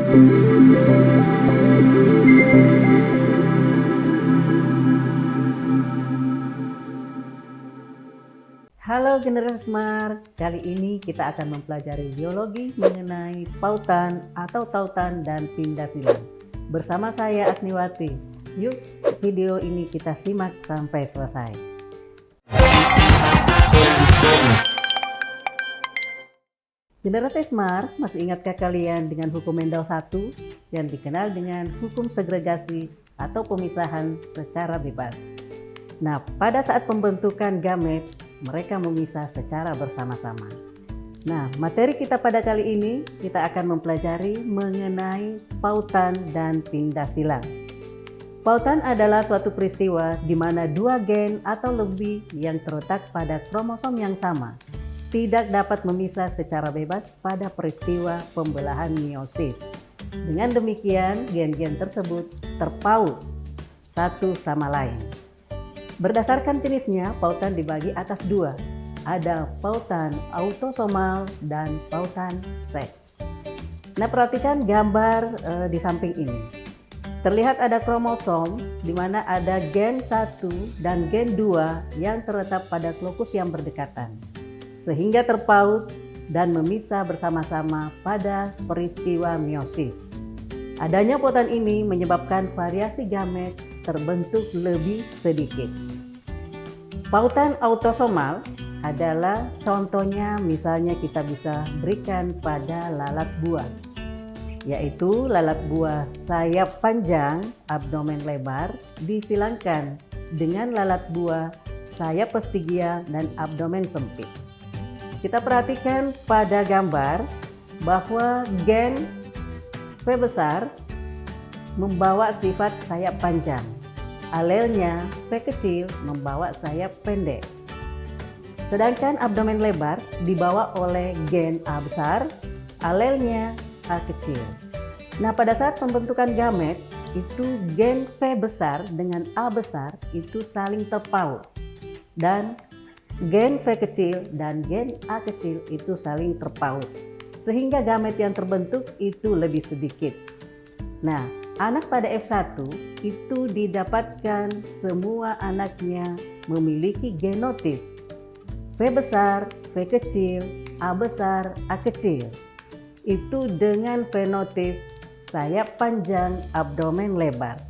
Halo generasi Smart, kali ini kita akan mempelajari biologi mengenai pautan atau tautan dan pindah silang. Bersama saya Agniwati. Yuk video ini kita simak sampai selesai. Generasi Smart, masih ingatkah kalian dengan hukum Mendel 1 yang dikenal dengan hukum segregasi atau pemisahan secara bebas? Nah, pada saat pembentukan gamet, mereka memisah secara bersama-sama. Nah, materi kita pada kali ini kita akan mempelajari mengenai pautan dan pindah silang. Pautan adalah suatu peristiwa di mana dua gen atau lebih yang terletak pada kromosom yang sama tidak dapat memisah secara bebas pada peristiwa pembelahan meiosis. Dengan demikian, gen-gen tersebut terpaut satu sama lain. Berdasarkan jenisnya, pautan dibagi atas dua. Ada pautan autosomal dan pautan seks. Nah, perhatikan gambar di samping ini. Terlihat ada kromosom di mana ada gen 1 dan gen 2 yang terletak pada klokus yang berdekatan. Sehingga terpaut dan memisah bersama-sama pada peristiwa meiosis. Adanya pautan ini menyebabkan variasi gamet terbentuk lebih sedikit. Pautan autosomal adalah contohnya, misalnya kita bisa berikan pada lalat buah, yaitu lalat buah sayap panjang, abdomen lebar disilangkan dengan lalat buah sayap Pestigia dan abdomen sempit. Kita perhatikan pada gambar bahwa gen V besar membawa sifat sayap panjang. Alelnya V kecil membawa sayap pendek. Sedangkan abdomen lebar dibawa oleh gen A besar, alelnya A kecil. Nah, pada saat pembentukan gamet, itu gen V besar dengan A besar itu saling terpaut. Dan gen V kecil dan gen A kecil itu saling terpaut. Sehingga gamet yang terbentuk itu lebih sedikit. Nah, anak pada F1 itu didapatkan semua anaknya memiliki genotip V besar, V kecil, A besar, A kecil. Itu dengan fenotip sayap panjang, abdomen lebar.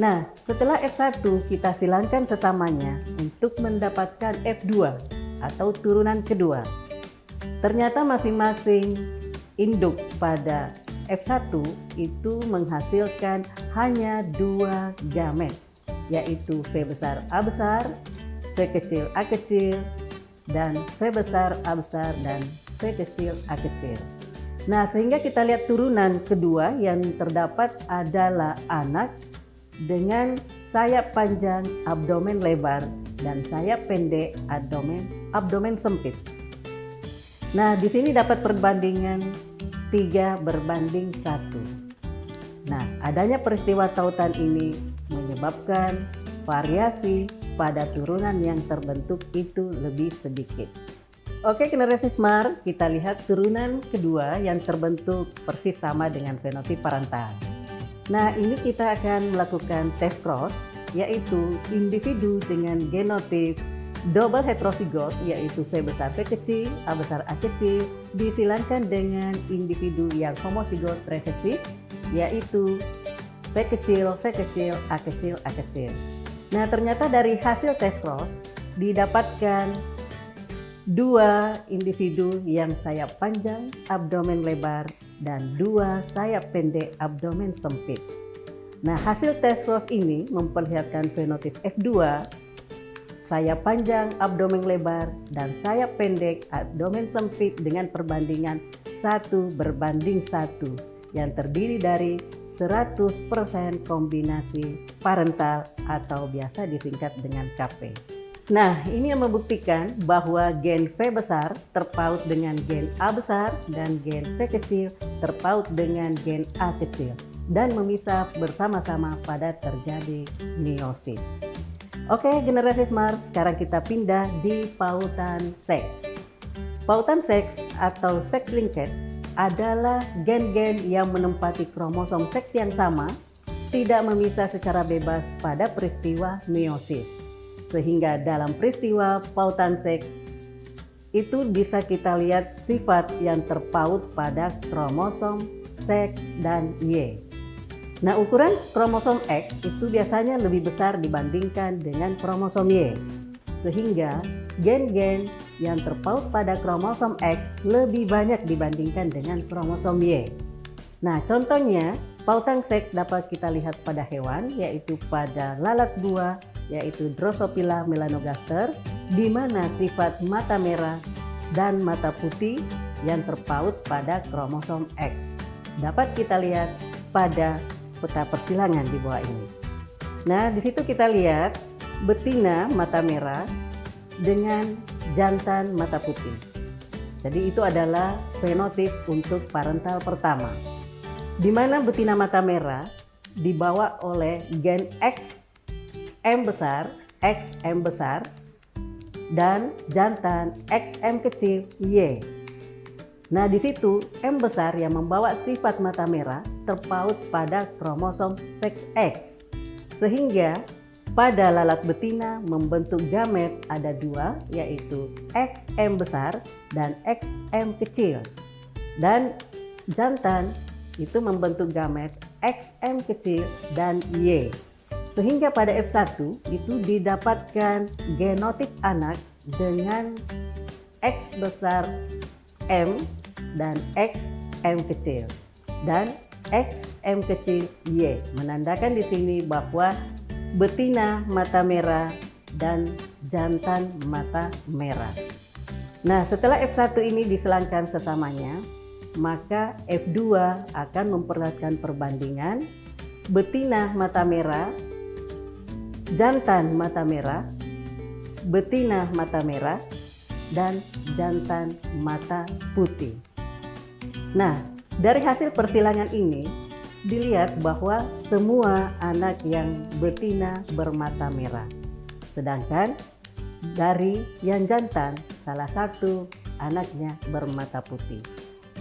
Nah, setelah F1 kita silangkan sesamanya untuk mendapatkan F2 atau turunan kedua. Ternyata masing-masing induk pada F1 itu menghasilkan hanya dua gamet, yaitu V besar A besar, V kecil A kecil, dan V besar A besar dan V kecil A kecil. Nah, sehingga kita lihat turunan kedua yang terdapat adalah anak dengan sayap panjang, abdomen lebar, dan sayap pendek, abdomen sempit. Nah, di sini dapat perbandingan 3:1. Nah, adanya peristiwa tautan ini menyebabkan variasi pada turunan yang terbentuk itu lebih sedikit. Oke, generasi Smart, kita lihat turunan kedua yang terbentuk persis sama dengan fenotip parental. Nah, ini kita akan melakukan tes cross, yaitu individu dengan genotip double heterozigot, yaitu V besar V kecil, A besar A kecil, disilangkan dengan individu yang homozigot resesif, yaitu V kecil, V kecil, A kecil, A kecil. Nah, ternyata dari hasil tes cross didapatkan dua individu yang sayap panjang, abdomen lebar, dan dua sayap pendek, abdomen sempit. Nah, hasil tes cross ini memperlihatkan fenotip F2, sayap panjang, abdomen lebar, dan sayap pendek, abdomen sempit dengan perbandingan 1:1 yang terdiri dari 100% kombinasi parental atau biasa disingkat dengan KP. Nah, ini yang membuktikan bahwa gen V besar terpaut dengan gen A besar dan gen V kecil terpaut dengan gen A kecil dan memisah bersama-sama pada terjadi meiosis. Oke, generasi Smart, sekarang kita pindah di pautan seks. Pautan seks atau sex linked adalah gen-gen yang menempati kromosom seks yang sama, tidak memisah secara bebas pada peristiwa meiosis. Sehingga dalam peristiwa pautan seks itu bisa kita lihat sifat yang terpaut pada kromosom X dan Y. Nah, ukuran kromosom X itu biasanya lebih besar dibandingkan dengan kromosom Y. Sehingga gen-gen yang terpaut pada kromosom X lebih banyak dibandingkan dengan kromosom Y. Nah, contohnya pautan seks dapat kita lihat pada hewan, yaitu pada lalat buah, yaitu Drosophila melanogaster, di mana sifat mata merah dan mata putih yang terpaut pada kromosom X dapat kita lihat pada peta persilangan di bawah ini. Nah, di situ kita lihat betina mata merah dengan jantan mata putih. Jadi itu adalah fenotip untuk parental pertama, di mana betina mata merah dibawa oleh gen XM besar dan jantan XM kecil Y. Nah, di situ M besar yang membawa sifat mata merah terpaut pada kromosom X. Sehingga pada lalat betina membentuk gamet ada dua, yaitu XM besar dan XM kecil. Dan jantan itu membentuk gamet XM kecil dan Y. Sehingga pada F1 itu didapatkan genotip anak dengan X besar M dan XM kecil dan XM kecil Y, menandakan di sini bahwa betina mata merah dan jantan mata merah. Nah, setelah F1 ini diselangkan sesamanya, maka F2 akan memperlihatkan perbandingan betina mata merah, jantan mata merah, betina mata merah, dan jantan mata putih. Nah, dari hasil persilangan ini dilihat bahwa semua anak yang betina bermata merah. Sedangkan dari yang jantan, salah satu anaknya bermata putih.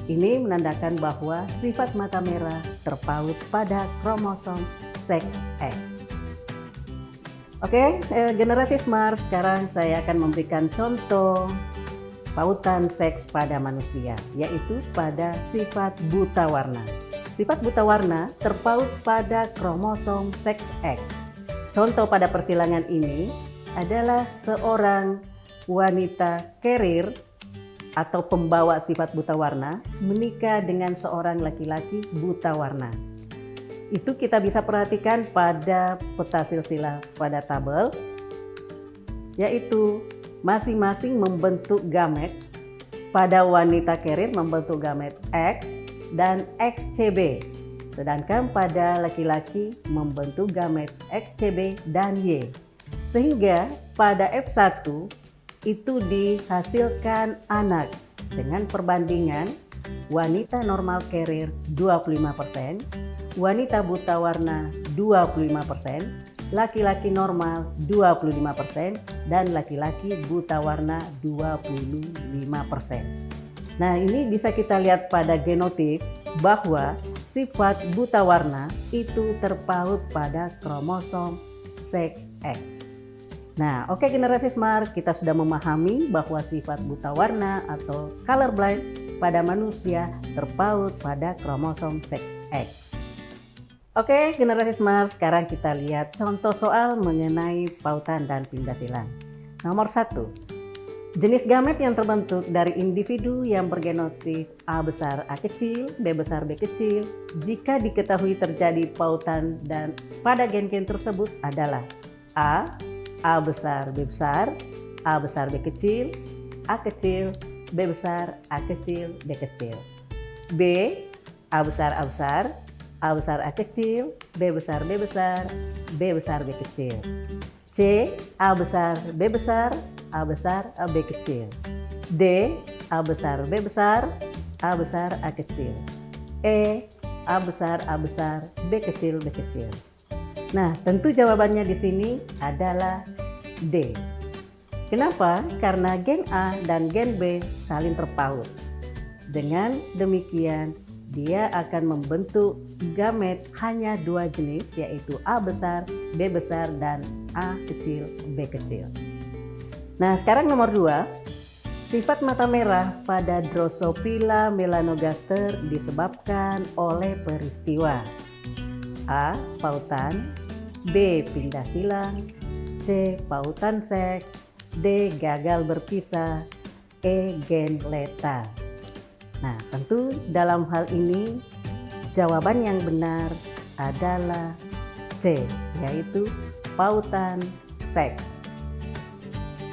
Ini menandakan bahwa sifat mata merah terpaut pada kromosom X. Oke, generasi smart, sekarang saya akan memberikan contoh pautan seks pada manusia, yaitu pada sifat buta warna. Sifat buta warna terpaut pada kromosom X. Contoh pada persilangan ini adalah seorang wanita carrier atau pembawa sifat buta warna menikah dengan seorang laki-laki buta warna. Itu kita bisa perhatikan pada peta silsilah pada tabel, yaitu masing-masing membentuk gamet. Pada wanita carrier membentuk gamet X dan XCB, sedangkan pada laki-laki membentuk gamet XCB dan Y. Sehingga pada F1 itu dihasilkan anak dengan perbandingan wanita normal carrier 25%, wanita buta warna 25%, laki-laki normal 25%, dan laki-laki buta warna 25%. Nah, ini bisa kita lihat pada genotip bahwa sifat buta warna itu terpaut pada kromosom X. Nah, oke generasi smart, kita sudah memahami bahwa sifat buta warna atau colorblind pada manusia terpaut pada kromosom X. Oke, generasi smart, sekarang kita lihat contoh soal mengenai pautan dan pindah silang. Nomor 1. Jenis gamet yang terbentuk dari individu yang bergenotip A besar A kecil, B besar B kecil, jika diketahui terjadi pautan dan pada gen-gen tersebut adalah A besar B besar, A besar B kecil, A kecil, B besar A kecil, B kecil. B, A besar A besar, A besar A kecil, B besar B besar, B besar B kecil. C, A besar B besar, A besar A B kecil. D, A besar B besar, A besar A kecil. E, A besar B kecil B kecil. Nah, tentu jawabannya di sini adalah D. Kenapa? Karena gen A dan gen B saling terpaut. Dengan demikian, dia akan membentuk gamet hanya 2 jenis, yaitu A besar, B besar, dan A kecil, B kecil. Nah, sekarang nomor 2, sifat mata merah pada Drosophila melanogaster disebabkan oleh peristiwa A. Pautan, B. Pindah silang, C. Pautan seks, D. Gagal berpisah, E. Gen letal. Nah, tentu dalam hal ini jawaban yang benar adalah C, yaitu pautan seks.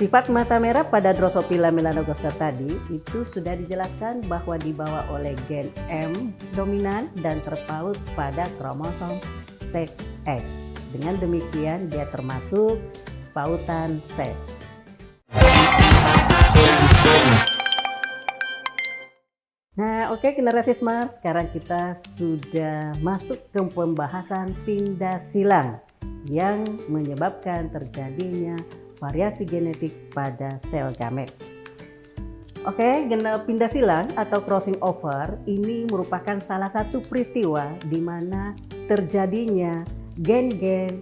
Sifat mata merah pada Drosophila melanogaster tadi itu sudah dijelaskan bahwa dibawa oleh gen M dominan dan terpaut pada kromosom seks X. Dengan demikian dia termasuk pautan seks. Nah, oke generasi smart, sekarang kita sudah masuk ke pembahasan pindah silang yang menyebabkan terjadinya variasi genetik pada sel gamet. Oke, pindah silang atau crossing over ini merupakan salah satu peristiwa di mana terjadinya gen-gen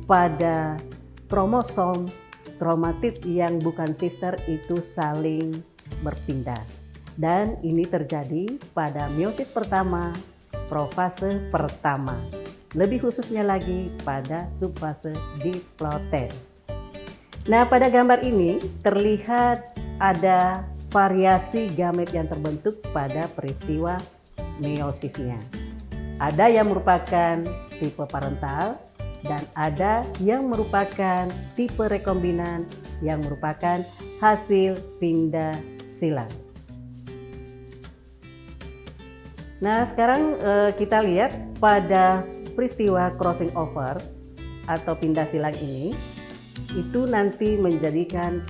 pada kromosom kromatid yang bukan sister itu saling berpindah. Dan ini terjadi pada meiosis pertama, profase pertama. Lebih khususnya lagi pada subfase diploid. Nah, pada gambar ini terlihat ada variasi gamet yang terbentuk pada peristiwa meiosisnya. Ada yang merupakan tipe parental dan ada yang merupakan tipe rekombinan yang merupakan hasil pindah silang. Nah, sekarang kita lihat pada peristiwa crossing over atau pindah silang ini itu nanti menjadikan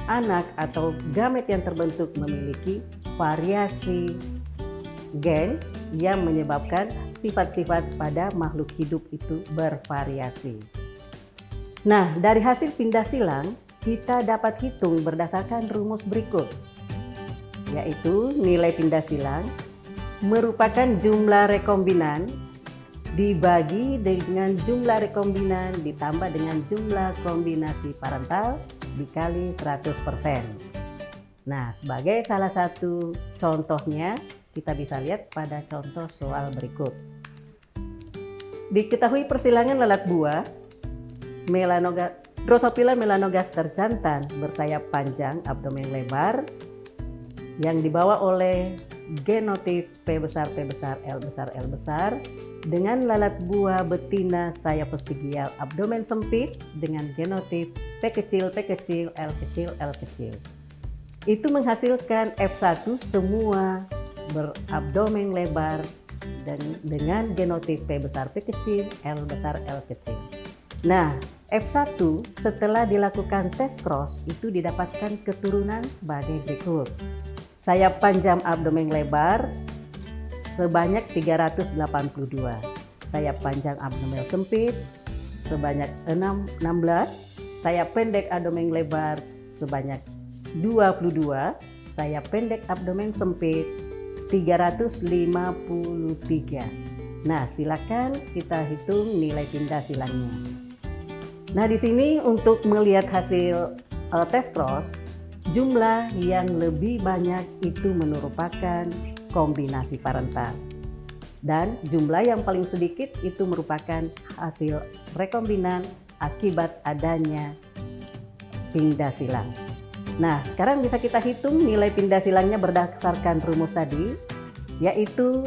anak atau gamet yang terbentuk memiliki variasi gen yang menyebabkan sifat-sifat pada makhluk hidup itu bervariasi. Nah, dari hasil pindah silang kita dapat hitung berdasarkan rumus berikut, yaitu nilai pindah silang merupakan jumlah rekombinan dibagi dengan jumlah rekombinan ditambah dengan jumlah kombinasi parental dikali 100%. Nah, sebagai salah satu contohnya kita bisa lihat pada contoh soal berikut. Diketahui persilangan lalat buah Drosophila melanogaster jantan bersayap panjang, abdomen lebar yang dibawa oleh genotip P besar, P besar, L besar, L besar dengan lalat buah betina sayap vestigial abdomen sempit dengan genotip P kecil, P kecil, L kecil, L kecil. Itu menghasilkan F1 semua berabdomen lebar dan dengan genotip P besar, P kecil, L besar, L kecil. Nah, F1 setelah dilakukan tes cross itu didapatkan keturunan sebagai berikut. Sayap panjang abdomen lebar sebanyak 382. Sayap panjang abdomen sempit sebanyak 16. Sayap pendek abdomen lebar sebanyak 22. Sayap pendek abdomen sempit 353. Nah, silakan kita hitung nilai pindah silangnya. Nah, di sini untuk melihat hasil tes cross, jumlah yang lebih banyak itu merupakan kombinasi parental. Dan jumlah yang paling sedikit itu merupakan hasil rekombinan akibat adanya pindah silang. Nah, sekarang bisa kita hitung nilai pindah silangnya berdasarkan rumus tadi, yaitu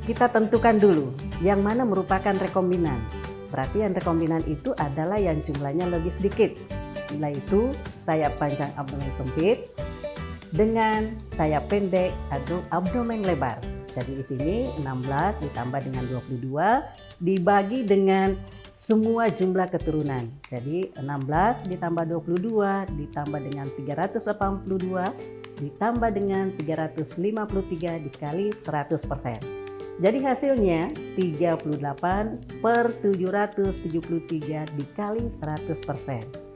kita tentukan dulu yang mana merupakan rekombinan. Berarti yang rekombinan itu adalah yang jumlahnya lebih sedikit, yaitu sayap panjang abdomen sempit dengan sayap pendek atau abdomen lebar. Jadi di sini 16 ditambah dengan 22 dibagi dengan semua jumlah keturunan. Jadi 16 ditambah 22 ditambah dengan 382 ditambah dengan 353 dikali 100%. Jadi hasilnya 38/773 dikali 100%.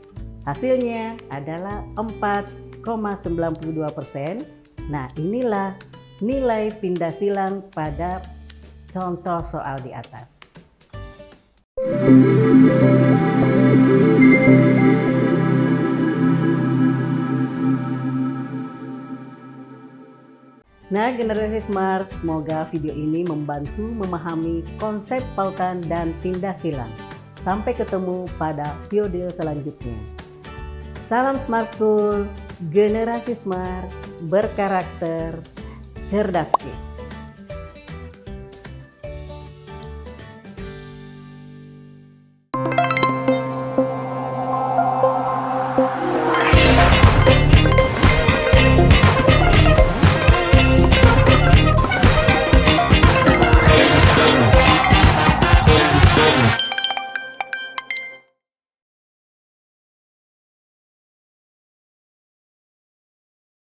Hasilnya adalah 4,92%, Nah, inilah nilai pindah silang pada contoh soal di atas. Nah, generasi smart, semoga video ini membantu memahami konsep pautan dan pindah silang. Sampai ketemu pada video selanjutnya. Salam Smart School, generasi smart, berkarakter, cerdas.